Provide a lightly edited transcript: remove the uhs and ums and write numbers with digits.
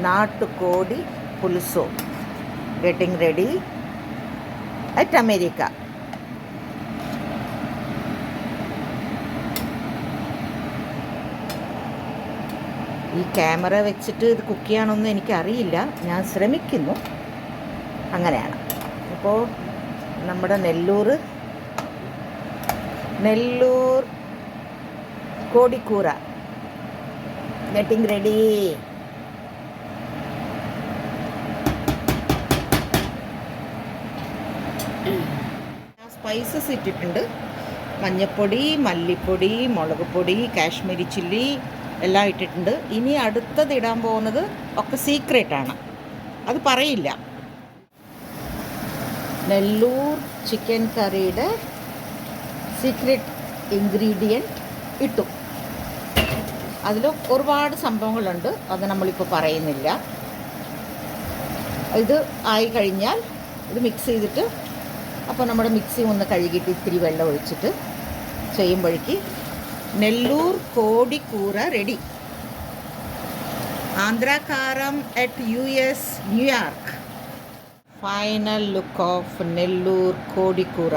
నాటుకోడి పులుసు getting ready at America. ഈ ക്യാമറ വെച്ചിട്ട് ഇത് കുക്ക് ചെയ്യാനൊന്നും എനിക്കറിയില്ല, ഞാൻ ശ്രമിക്കുന്നു. അങ്ങനെയാണ്. അപ്പോൾ നമ്മുടെ നെല്ലൂർ കോടിക്കൂറ ഗെറ്റിംഗ് റെഡി. സ്പൈസസ് ഇട്ടിട്ടുണ്ട്. മഞ്ഞൾപ്പൊടി, മല്ലിപ്പൊടി, മുളക് പൊടി, കാശ്മീരി ചില്ലി എല്ലാം ഇട്ടിട്ടുണ്ട്. ഇനി അടുത്തത് ഇടാൻ പോകുന്നത് ഒക്കെ സീക്രട്ടാണ്, അത് പറയില്ല. നെല്ലൂർ ചിക്കൻ കറിയുടെ സീക്രട്ട് ഇൻഗ്രീഡിയൻറ്റ് ഇട്ടു. അതിൽ ഒരുപാട് സംഭവങ്ങളുണ്ട്, അത് നമ്മളിപ്പോൾ പറയുന്നില്ല. ഇത് ആയി കഴിഞ്ഞാൽ ഇത് മിക്സ് ചെയ്തിട്ട്, അപ്പോൾ നമ്മുടെ മിക്സി ഒന്ന് കഴുകിയിട്ട് ഇത്തിരി വെള്ളം ഒഴിച്ചിട്ട് ചെയ്യുമ്പോഴേക്ക് നെല്ലൂർ കോടിക്കൂറ റെഡി. ആന്ധ്രാകാരം at US, New York. Final look of Nellore കോടിക്കൂറ.